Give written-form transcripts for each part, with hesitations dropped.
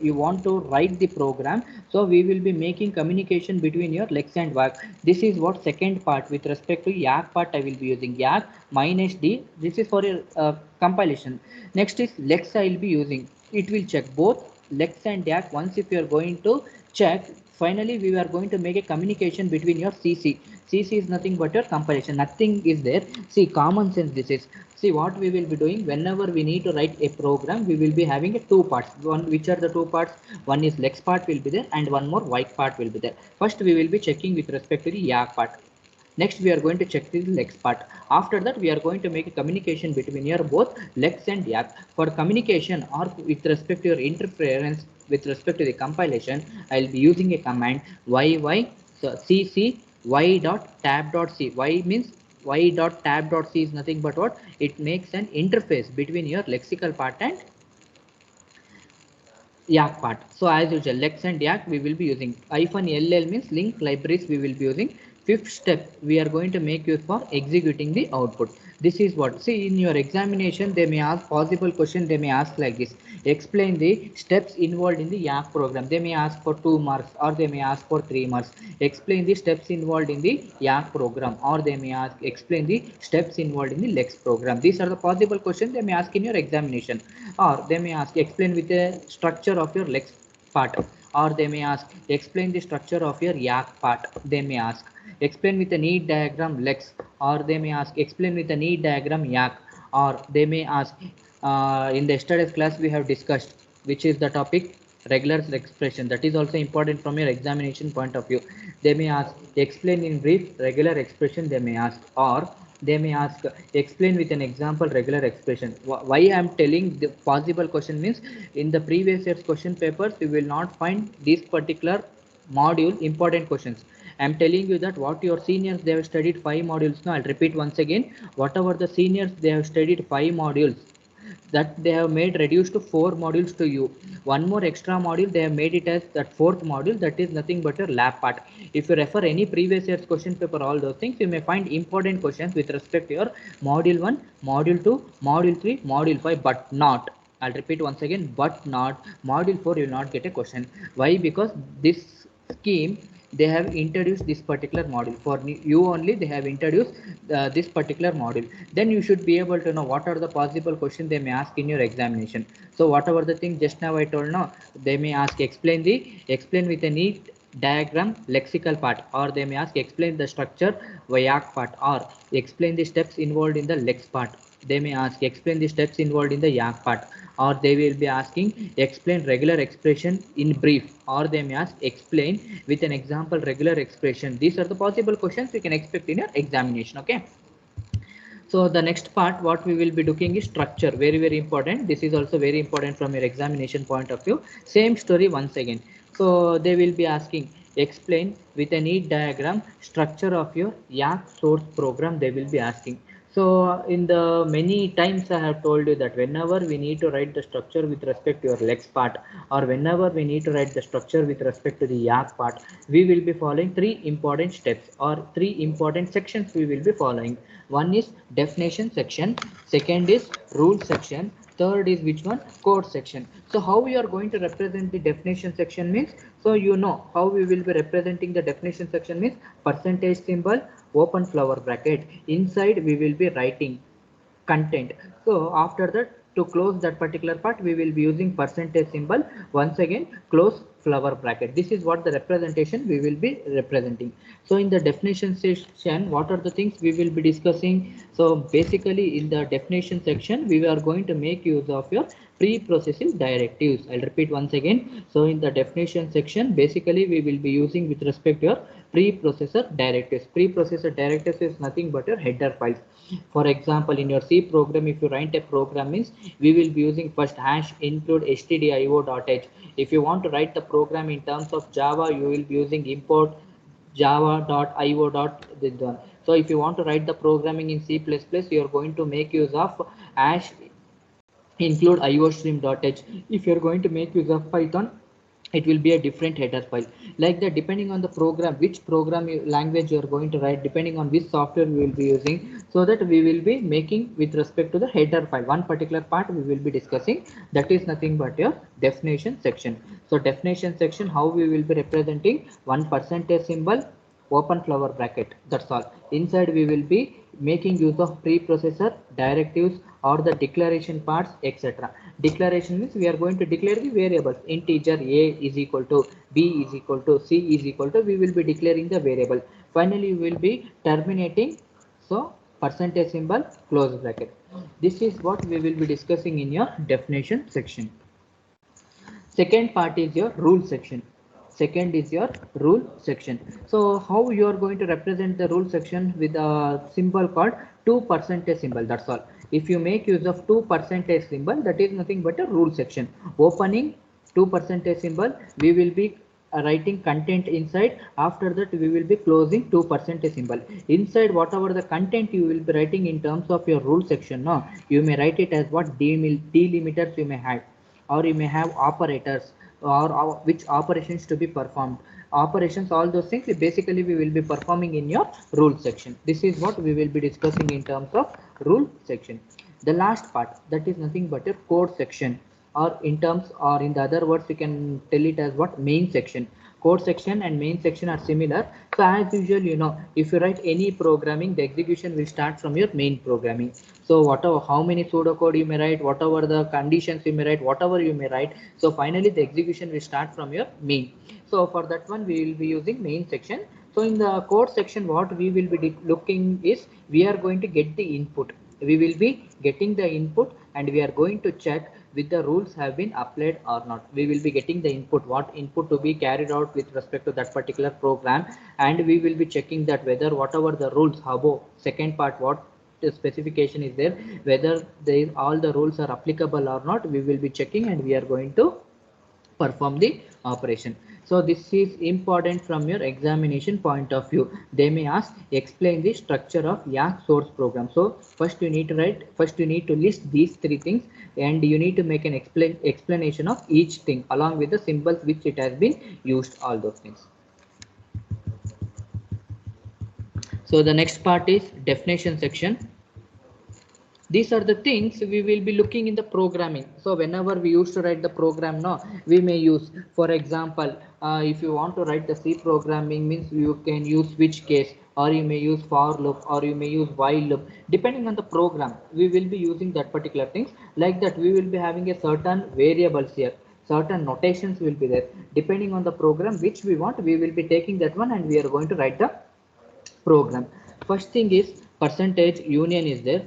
you want to write the program, so we will be making communication between your lex and y. This is what second part with respect to yak part. I will be using yak minus d. This is for your compilation. Next is lex. I will be using, it will check both lex and yak. Once if you are going to check, finally we are going to make a communication between your cc. CC is nothing but your compilation, nothing is there. See, common sense this is. See what we will be doing whenever we need to write a program, we will be having a two parts. One, which are the two parts? One is lex part will be there and one more y part will be there. First we will be checking with respect to the yak part. Next we are going to check the lex part. After that we are going to make a communication between your both lex and yak. For communication or with respect to your interference with respect to the compilation, I will be using a command yy, so cc y dot tab dot c. Y means y dot tab dot c is nothing but what? It makes an interface between your lexical part and yak part. So as usual, lex and yak we will be using. -ll means link libraries we will be using. Fifth step, we are going to make use for executing the output. This is what, see in your examination they may ask possible question, they may ask like this: explain the steps involved in the yak program. They may ask for 2 marks or they may ask for 3 marks. Explain the steps involved in the yak program, or they may ask explain the steps involved in the lex program. These are the possible questions they may ask in your examination. Or they may ask explain with the structure of your lex part, or they may ask explain the structure of your yak part. They may ask explain with the need diagram lex, or they may ask explain with the need diagram yak, or they may ask in the yesterday's class we have discussed, which is the topic regular expression. That is also important from your examination point of view. They may ask explain in brief regular expression, they may ask, or they may ask explain with an example regular expression. Why I am telling the possible question means, in the previous year's question papers you will not find this particular module important questions. I am telling you that what your seniors they have studied 5 modules. Now I'll repeat once again, whatever the seniors they have studied 5 modules, that they have made reduced to 4 modules to you. One more extra module they have made it as that fourth module, that is nothing but your lab part. If you refer any previous year's question paper, all those things, you may find important questions with respect to your module 1, module 2, module 3, module 5, but not, I'll repeat once again, but not module 4. You will not get a question. Why? Because this scheme they have introduced this particular module for you only. They have introduced this particular module. Then you should be able to know what are the possible questions they may ask in your examination. So whatever the thing just now I told, now they may ask explain with a neat diagram lexical part, or they may ask explain the structure yak part, or explain the steps involved in the lex part. They may ask explain the steps involved in the yak part, or they will be asking explain regular expression in brief, or they may ask explain with an example regular expression. These are the possible questions you can expect in your examination. Okay, so the next part what we will be looking is structure. Very important. This is also very important from your examination point of view. Same story once again. So they will be asking explain with a neat diagram structure of your yak source program. They will be asking. So in the many times I have told you that whenever we need to write the structure with respect to your lex part, or whenever we need to write the structure with respect to the yak part, we will be following 3 important steps or 3 important sections we will be following. One is definition section, second is rule section, third is which one? Code section. So how we are going to represent the definition section means, so you know how we will be representing the definition section means percentage symbol, open flower bracket, inside we will be writing content. So after that, to close that particular part we will be using percentage symbol, once again close flower bracket. This is what the representation we will be representing. So in the definition section, what are the things we will be discussing? So basically in the definition section we are going to make use of your pre-processing directives. I'll repeat once again. So in the definition section basically we will be using with respect to your preprocessor directives. Preprocessor directives is nothing but your header files. For example, in your C program, if you write a program means we will be using first hash include stdio.h. If you want to write the program in terms of Java, you will be using import java.io. This one. So if you want to write the programming in C++, you are going to make use of hash include iostream.h. If you are going to make use of Python, it will be a different header file. Like that, depending on the program, which language you are going to write, depending on which software we will be using, so that we will be making with respect to the header file one particular part we will be discussing. That is nothing but your definition section. So definition section, how we will be representing one percentage symbol, open flower bracket, that's all. Inside we will be making use of preprocessor directives or the declaration parts, etc. Declaration means we are going to declare the variables. Integer a is equal to b is equal to c is equal to, we will be declaring the variable. Finally we will be terminating, so percentage symbol, close bracket. This is what we will be discussing in your definition section. Second part is your rule section. Second is your rule section. So how you are going to represent the rule section? With a symbol called 2% symbol, that's all. If you make use of 2% symbol, that is nothing but a rule section. Opening 2% symbol, we will be writing content inside. After that we will be closing 2% symbol. Inside whatever the content you will be writing in terms of your rule section, no, you may write it as what delimiters you may have, or you may have operators, or which operations to be performed. Operations, all those things basically we will be performing in your rule section. This is what we will be discussing in terms of rule section. The last part, that is nothing but a code section, or in terms, or in the other words you can tell it as what, main section. Code section and main section are similar. So as usual, you know, if you write any programming, the execution will start from your main programming. So whatever, how many pseudocode you may write, whatever the conditions you may write, whatever you may write, so finally the execution will start from your main. So for that one we will be using main section. So in the code section, what we will be looking is, we are going to get the input. We will be getting the input and we are going to check with the rules have been applied or not. We will be getting the input, what input to be carried out with respect to that particular program, and we will be checking that whether whatever the rules, above second part, what the specification is there, whether they all the rules are applicable or not, we will be checking and we are going to perform the operation. So this is important from your examination point of view. They may ask, explain the structure of Yak source program. So first you need to write, first you need to list these three things, and you need to make an explanation of each thing along with the symbols which it has been used, all those things. So the next part is definition section. These are the things we will be looking in the programming. So whenever we used to write the program, no, we may use, for example, if you want to write the C programming, means you can use switch case, or you may use for loop, or you may use while loop. Depending on the program, we will be using that particular things. Like that, we will be having a certain variables here, certain notations will be there. Depending on the program which we want, we will be taking that one and we are going to write the program. First thing is percentage union is there.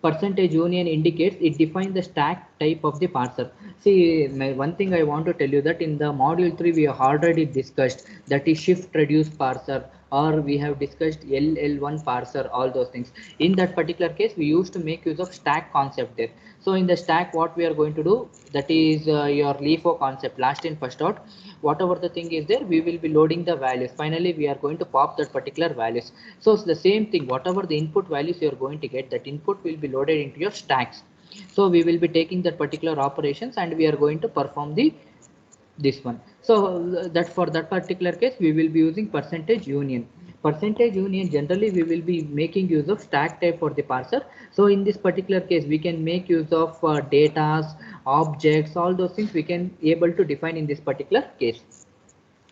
Percentage union indicates, it defines the stack type of the parser. See, one thing I want to tell you, that in the module 3 we have already discussed, that is shift reduce parser, or we have discussed LL1 parser, all those things. In that particular case we used to make use of stack concept there. So in the stack, what we are going to do, that is your LIFO concept, last in first out. Whatever the thing is there, we will be loading the values. Finally we are going to pop that particular values. So it's the same thing, whatever the input values you are going to get, that input will be loaded into your stacks. So we will be taking that particular operations and we are going to perform the this one. So that for that particular case we will be using percentage union. Percentage union, generally we will be making use of stack type for the parser. So in this particular case we can make use of datas, objects, all those things we can able to define in this particular case.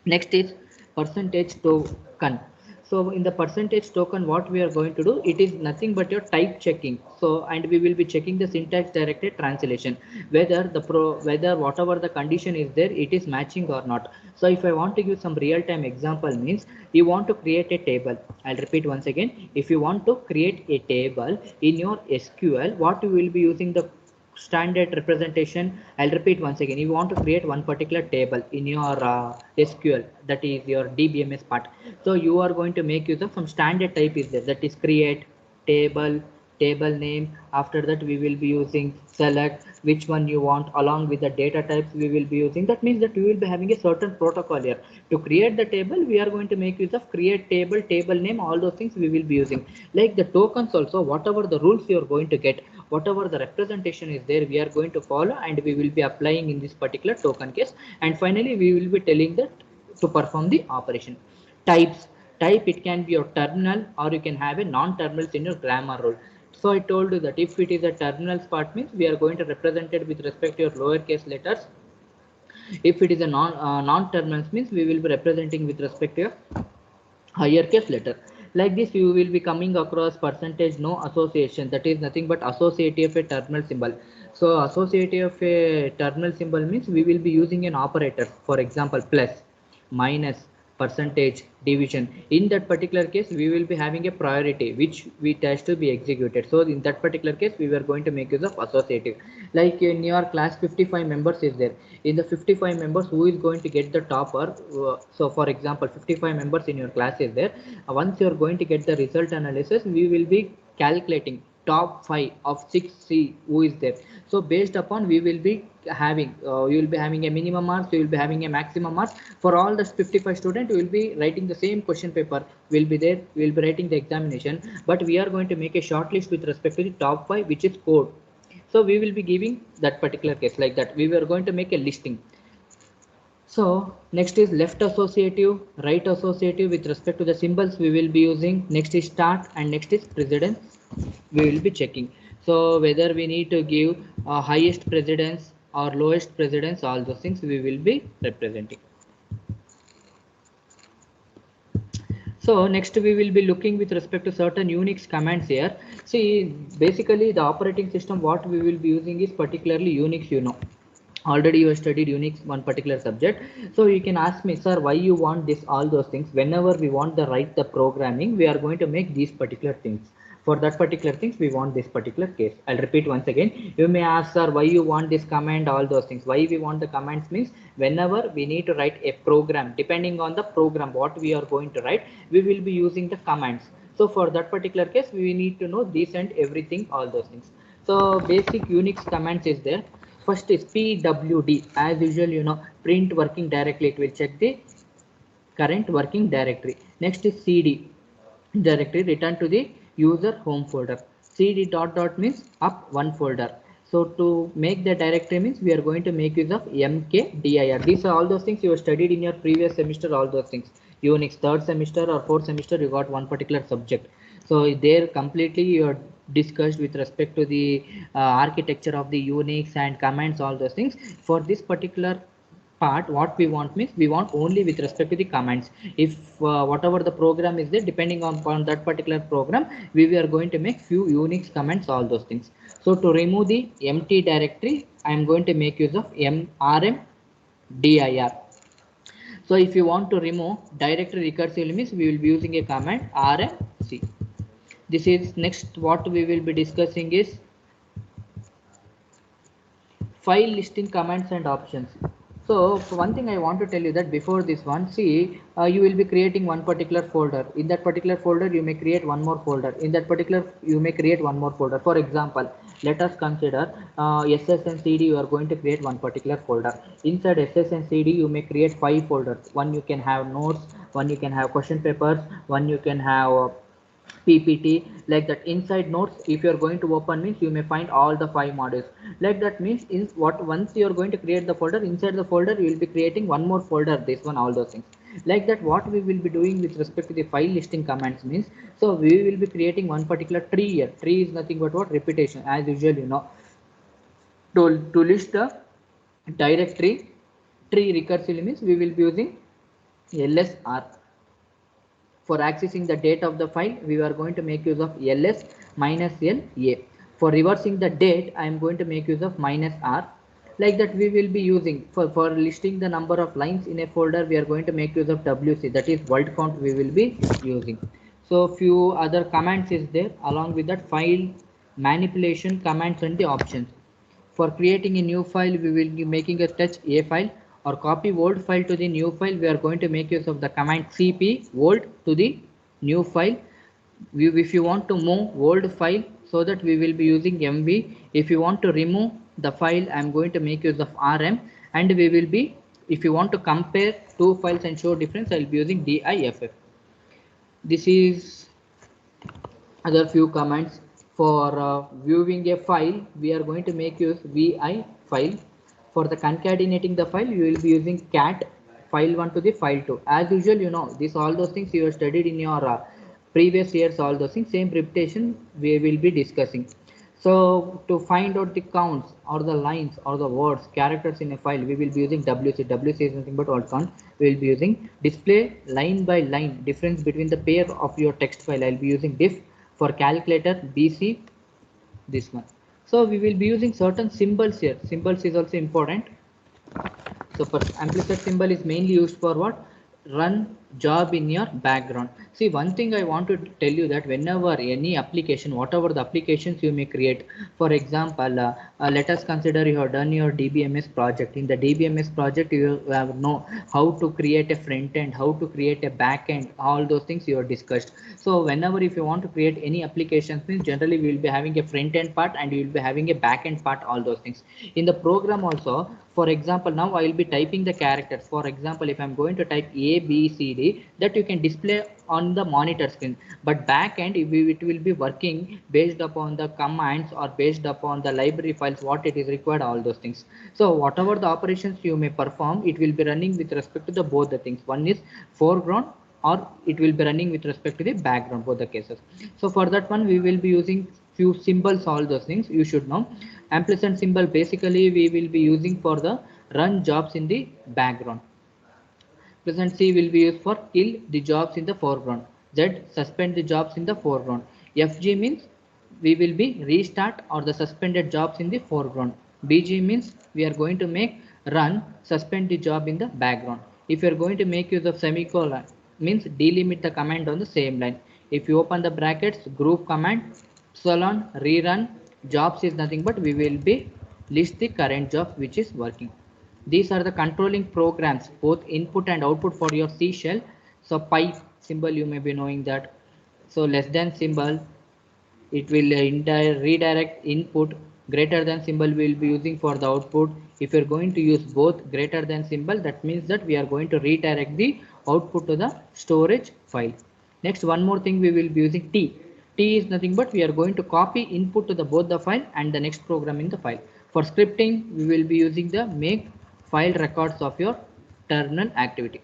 Next is percentage token. So in the percentage token, what we are going to do, it is nothing but your type checking. So and we will be checking the syntax directed translation, whether whether whatever the condition is there, it is matching or not. So if I want to give some real-time example, means you want to create a table. I'll repeat once again. If you want to create a table in your SQL, what you will be using the standard representation. I'll repeat once again. You want to create one particular table in your SQL, that is your DBMS part. So you are going to make use of some standard type is there, that is create table, table name. After that we will be using select which one you want, along with the data types we will be using. That means that we will be having a certain protocol here. To create the table, we are going to make use of create table, table name, all those things we will be using. Like the tokens also, whatever the rules you are going to get, whatever the representation is there, we are going to follow and we will be applying in this particular token case. And finally, we will be telling that to perform the operation. Types. Type, it can be your terminal or you can have a non-terminals in your grammar rule. So I told you that if it is a terminals part means we are going to represent it with respect to your lowercase letters. If it is a non-terminals means we will be representing with respect to your higher case letter. Like this, you will be coming across percentage no association, that is nothing but associative of a terminal symbol. So associative of a terminal symbol means we will be using an operator, for example plus, minus, percentage, division. In that particular case we will be having a priority which we test to be executed. So in that particular case we were going to make use of associative. Like in your class 55 members is there, in the 55 members who is going to get the topper. So for example 55 members in your class is there. Once you are going to get the result analysis, we will be calculating top 5 of 6C who is there. So based upon we will be having you will be having a minimum marks, you will be having a maximum marks. For all the 55 students, we will be writing the same question paper will be there, we will be writing the examination, but we are going to make a short list with respect to the top 5 which is code. So we will be giving that particular case like that, we were going to make a listing. So next is left associative, right associative with respect to the symbols we will be using. Next is start and next is precedence we will be checking. So whether we need to give highest precedence or lowest precedence, all those things we will be representing. So next we will be looking with respect to certain Unix commands here. See, basically the operating system what we will be using is particularly Unix, you know. Already you have studied Unix one particular subject. So you can ask me, sir, why you want this, all those things. Whenever we want to write the programming, we are going to make these particular things. For that particular things, we want this particular case. I'll repeat once again. You may ask, sir, why you want this command, all those things. Why we want the commands means whenever we need to write a program, depending on the program what we are going to write, we will be using the commands. So for that particular case, we need to know this and everything, all those things. So basic Unix commands is there. First is pwd, as usual, you know, print working directly, it will check the current working directory. Next is cd, directory return to the user home folder. Cd dot dot means up one folder. So to make the directory means we are going to make use of mkdir. These are all those things you have studied in your previous semester, all those things. Unix third semester or fourth semester you got one particular subject. So there completely you are discussed with respect to the architecture of the Unix and commands, all those things. For this particular part what we want means we want only with respect to the commands. If whatever the program is there, depending on that particular program, we are going to make few Unix commands, all those things. So to remove the empty directory, I am going to make use of rmdir. So if you want to remove directory recursively means we will be using a command rmc. This is next what we will be discussing is file listing commands and options. So one thing I want to tell you that before this one, see, you will be creating one particular folder. In that particular folder, you may create one more folder. In that particular, you may create one more folder. For example, let us consider SS and CD. You are going to create one particular folder. Inside SS and CD, you may create 5 folders. One you can have notes, one you can have question papers, one you can have PPT, like that. Inside notes, if you are going to open means you may find all the 5 modules. Like that means in what once you are going to create the folder, inside the folder you will be creating one more folder, this one, all those things. Like that what we will be doing with respect to the file listing commands means, so we will be creating one particular tree here. Tree is nothing but what? Repetition, as usual, you know. To list the directory tree recursively means we will be using lsr. For accessing the date of the file, we are going to make use of ls minus la. For reversing the date, I am going to make use of minus r. Like that we will be using for listing the number of lines in a folder, we are going to make use of wc, that is word count we will be using. So few other commands is there along with that file manipulation commands and the options. For creating a new file, we will be making a touch a file or copy old file to the new file. We are going to make use of the command cp old to the new file. If you want to move old file, so that we will be using mv. If you want to remove the file, I am going to make use of rm, and we will be, if you want to compare two files and show difference, I will be using diff. This is other few commands. For viewing a file, we are going to make use vi file. For the concatenating the file, you will be using cat file1 to the file2. As usual, you know, this all those things you have studied in your previous years, all those things, same repetition we will be discussing. So to find out the counts or the lines or the words, characters in a file, we will be using WC. WC is nothing but word count. We will be using display line by line difference between the pair of your text file. I will be using diff. For calculator, BC, this one. So we will be using certain symbols here. Symbols is also important. So for ampersand symbol is mainly used for what? Run job in your background. See, one thing I want to tell you that whenever any application, whatever the applications you may create, for example, let us consider you have done your DBMS project. In the DBMS project, you have know how to create a front end, how to create a back end, all those things you have discussed. So whenever if you want to create any applications, means generally we will be having a front end part and you will be having a back end part, all those things. In the program also, for example, now I will be typing the characters. For example, if I'm going to type A, B, C, D, that you can display on the monitor screen. But back end, it will be working based upon the commands or based upon the library files, what it is required, all those things. So whatever the operations you may perform, it will be running with respect to the both the things. One is foreground or it will be running with respect to the background, both the cases. So for that one, we will be using few symbols, all those things you should know. Ampersand symbol basically we will be using for the run jobs in the background. Present C will be used for kill the jobs in the foreground. Z suspend the jobs in the foreground. FG means we will be restart or the suspended jobs in the foreground. BG means we are going to make run suspend the job in the background. If you are going to make use of semicolon, means delimit the command on the same line. If you open the brackets, group command, epsilon rerun jobs is nothing but we will be list the current job which is working. These are the controlling programs, both input and output for your C shell. So pipe symbol, you may be knowing that. So less than symbol, it will redirect input. Greater than symbol we will be using for the output. If you're going to use both greater than symbol, that means that we are going to redirect the output to the storage file. Next, one more thing we will be using T. T is nothing but we are going to copy input to the both the file and the next program in the file. For scripting, we will be using the make file records of your terminal activity.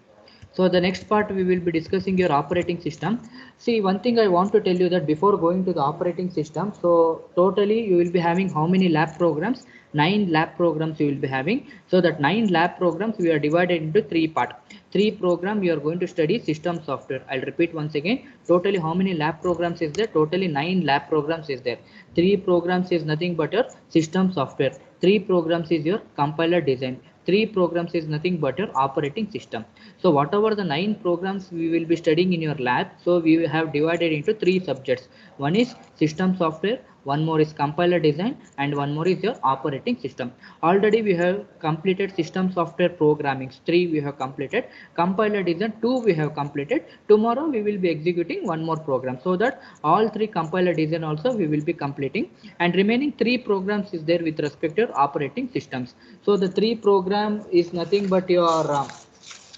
So the next part we will be discussing your operating system. See, one thing I want to tell you that before going to the operating system, so totally you will be having how many lab programs? 9 lab programs you will be having. So that 9 lab programs we are divided into 3 parts. 3 program you are going to study system software. I'll repeat once again. Totally how many lab programs is there? Totally 9 lab programs is there. 3 programs is nothing but your system software. 3 programs is your compiler design. 3 programs is nothing but your operating system. So whatever the 9 programs we will be studying in your lab, so we have divided into 3 subjects. One is system software, one more is compiler design, and one more is your operating system. Already we have completed system software programming, 3 we have completed, compiler design 2 we have completed. Tomorrow we will be executing one more program, so that all 3 compiler design also we will be completing, and remaining 3 programs is there with respect to operating systems. So the 3 program is nothing but your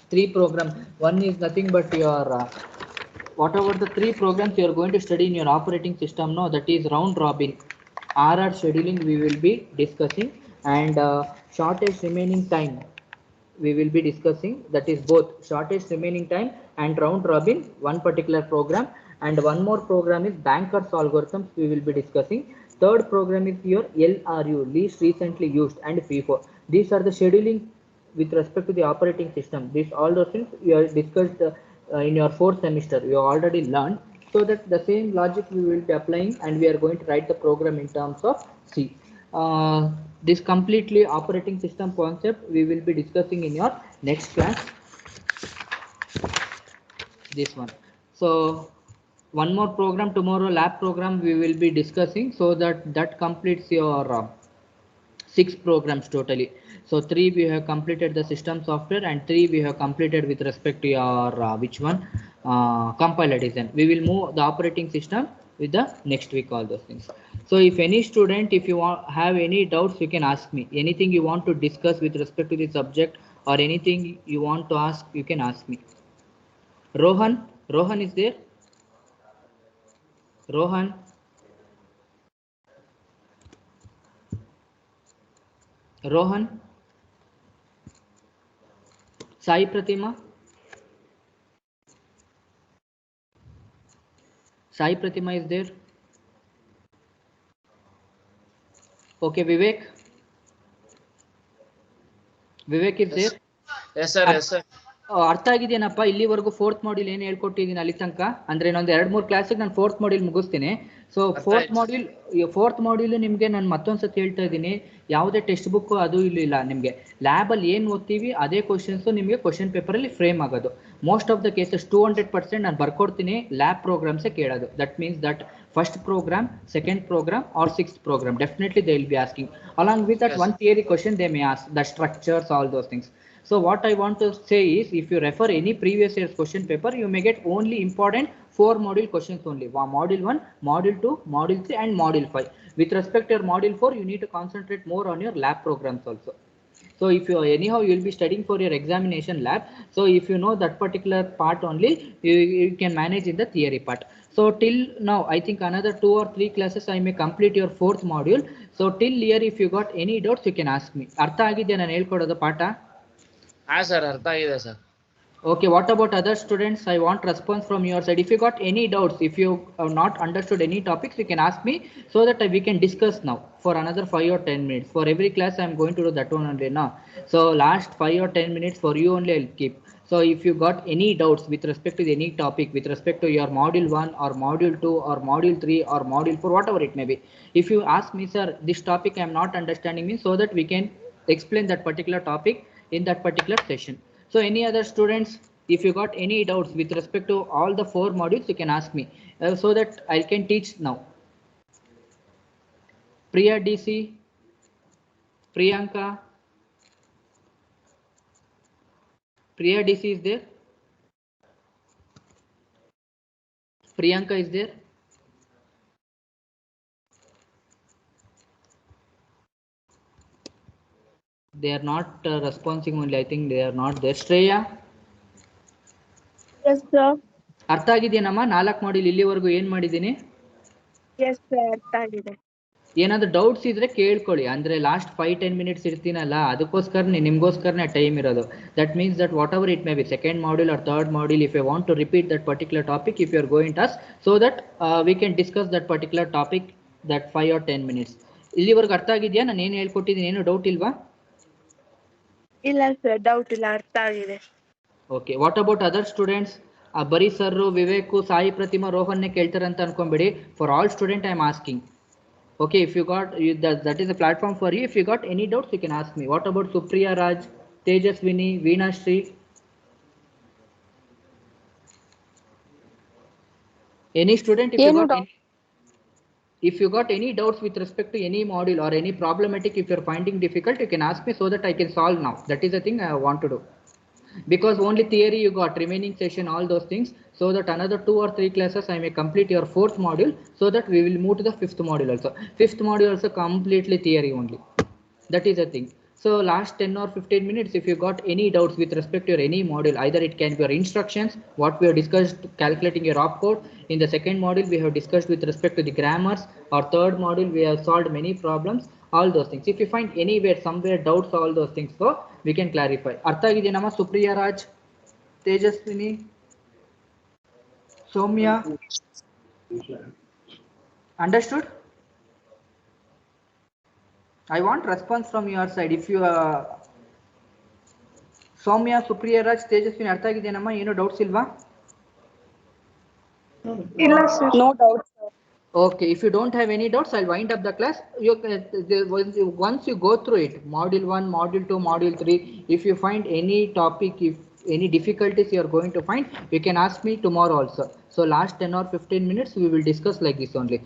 3 program. One is nothing but your whatever the 3 programs you are going to study in your operating system, no, that is round robin, RR scheduling we will be discussing, and shortest remaining time we will be discussing, that is both shortest remaining time and round robin, one particular program, and one more program is bankers algorithms we will be discussing. Third program is your LRU, least recently used, and FIFO. These are the scheduling with respect to the operating system. This all those things you have discussed in your 4th semester, you have already learned. So that the same logic we will be applying, and we are going to write the program in terms of C. This completely operating system concept we will be discussing in your next class, this one. So one more program tomorrow, lab program we will be discussing, so that completes your 6 programs totally. So 3 we have completed the system software, and 3 we have completed with respect to your which one, compiler design. We will move the operating system with the next week, all those things. So if any student, if you have any doubts, you can ask me anything you want to discuss with respect to the subject, or anything you want to ask, you can ask me. Rohan is there? Rohan. Rohan, Sai Pratima, Sai Pratima is there. Okay, Vivek is Yes. there. Yes, sir. Yes, sir. ಅರ್ಥ ಆಗಿದೆಯೇನಪ್ಪ ಇಲ್ಲಿವರೆಗೂ fourth module ಏನು ಹೇಳ್ಕೊಟ್ಟಿದ್ದೀನಿ ಅಲ್ಲಿ ತನಕ ಅಂದ್ರೆ ಇನ್ನೊಂದು 2-3 ಕ್ಲಾಸಿಗೆ ನಾನು fourth module ಮುಗಿಸ್ತೀನಿ. ಸೊ ಫೋರ್ತ್ ಮಾಡ್ಯೂಲ್ ನಿಮಗೆ ನಾನು ಮತ್ತೊಂದ್ಸತಿ ಹೇಳ್ತಾ ಇದ್ದೀನಿ, ಯಾವುದೇ ಟೆಕ್ಸ್ಟ್ ಬುಕ್ ಅದು ಇಲ್ಲ ನಿಮಗೆ ಲ್ಯಾಬಲ್ಲಿ ಏನು ಓದ್ತೀವಿ ಅದೇ ಕ್ವಶನ್ಸ್ ನಿಮಗೆ ಕ್ವಶನ್ ಪೇಪರಲ್ಲಿ ಫ್ರೇಮ್ ಆಗೋದು. ಮೋಸ್ಟ್ ಆಫ್ ದ ಕೇಸಸ್ 200% ನಾನು ಬರ್ಕೊಡ್ತೀನಿ ಲ್ಯಾಬ್ ಪ್ರೋಗ್ರಾಮ್ಸೇ ಕೇಳೋದು. That means that first program, second program or sixth program definitely they will be asking along with that one theory question they may ask the structures, all those things. So what I want to say is, if you refer any previous year's question paper, you may get only important 4 module questions only. Module 1, module 2, module 3 and module 5. With respect to your module 4, you need to concentrate more on your lab programs also. So if you anyhow you will be studying for your examination lab, so if you know that particular part only, you can manage in the theory part. So till now I think another 2 or 3 classes I may complete your 4th module. So till here if you got any doubts you can ask me. ಅರ್ಥ ಆಗಿದೆಯಾ ನಾನು ಹೇಳ್ಕೊಡೋದು ಪಾಠ? ಹಾ sir, ಅರ್ಥ ಆಗಿದೆ sir. Okay, what about other students? I want response from your side. If you got any doubts, if you have not understood any topics, you can ask me so that we can discuss now for another 5 or 10 minutes. For every class, I am going to do that one only now. So last 5 or 10 minutes for you only I'll keep. So if you got any doubts with respect to any topic, with respect to your module 1 or module 2 or module 3 or module 4, whatever it may be, if you ask me, sir, this topic I am not understanding me, so that we can explain that particular topic in that particular session. So any other students, if you got any doubts with respect to all the 4 modules, you can ask me so that I can teach now. Priya DC, Priyanka, Priya DC is there? Priyanka is there? They are not responding only. I think they are not there. Shreya? Yes, sir. ಅರ್ಥ ಆಗಿದೆಯೇನಮ್ಮ 4 module ಇಲ್ಲಿವರೆಗೂ ಏನು ಮಾಡಿದ್ದೀನಿ? Yes, sir. ಅರ್ಥ ಆಗಿದೆ. ಏನಾದರೂ doubts ಇದ್ರೆ ಕೇಳ್ಕೊಳ್ಳಿ. ಅಂದ್ರೆ ಲಾಸ್ಟ್ 5-10 ಮಿನಿಟ್ಸ್ ಇರ್ತೀನಲ್ಲ, ಅದಕ್ಕೋಸ್ಕರನೇ ನಿಮಗೋಸ್ಕರನೇ ಟೈಮ್ ಇರೋದು. That means that whatever it may be, second module or third module, if you want to repeat that particular topic, if you are going to us, so that we can discuss that particular topic that 5 or 10 minutes. ಇಲ್ಲಿವರೆಗೂ ಅರ್ಥ ಆಗಿದೆಯಾ? ನಾನು ಏನು ಹೇಳ್ಕೊಟ್ಟಿದ್ದೀನಿ, ಏನು doubt ಇಲ್ವಾ? ಇಲ್ಲ sir, doubt ಇಲ್ಲ, ಅರ್ಥ ಆಗಿದೆ. Okay, what about other students? ಬರೀ ಸರ್, ವಿವೇಕು, ಸಾಯಿ ಪ್ರತಿಮಾ, ರೋಹನ್ನೇ ಕೇಳ್ತಾರೆ ಅಂತ ಅನ್ಕೊಂಬೇಡಿ. For all student I am asking. Okay, if you got that is a platform for you. If you got any doubts, you can ask me. What about Supriya Raj, Tejaswini, Veena Shri? Any student, if you got any doubts with respect to any module or any problematic, if you're finding difficult, you can ask me so that I can solve now. That is the thing I want to do. Because only theory you got, remaining session, all those things, so that another 2 or 3 classes I may complete your 4th module, so that we will move to the 5th module also. 5th module also completely theory only. That is the thing. So last 10 or 15 minutes, if you got any doubts with respect to your any module, either it can be your instructions, what we have discussed calculating your opcode. In the second module we have discussed with respect to the grammars, or third module we have solved many problems, all those things. If you find anywhere somewhere doubts, all those things, so we can clarify. Artha ಆಗಿದೆನಮ್ಮ? Supriya Raj, Tejaswini, Soumya, understood? I want response from your side. If you Soumya, Supriya Raj, Tejaswini, ಅರ್ಥ ಆಗಿದೆನಮ್ಮ? ಏನು doubts ಇಲ್ವಾ? ಇಲ್ಲ sir, no doubt. Okay, if you don't have any doubts, I'll wind up the class. Once you go through it, module 1, module 2, module 3, if you find any topic, if any difficulties you are going to find, you can ask me tomorrow also. So last 10 or 15 minutes we will discuss like this only.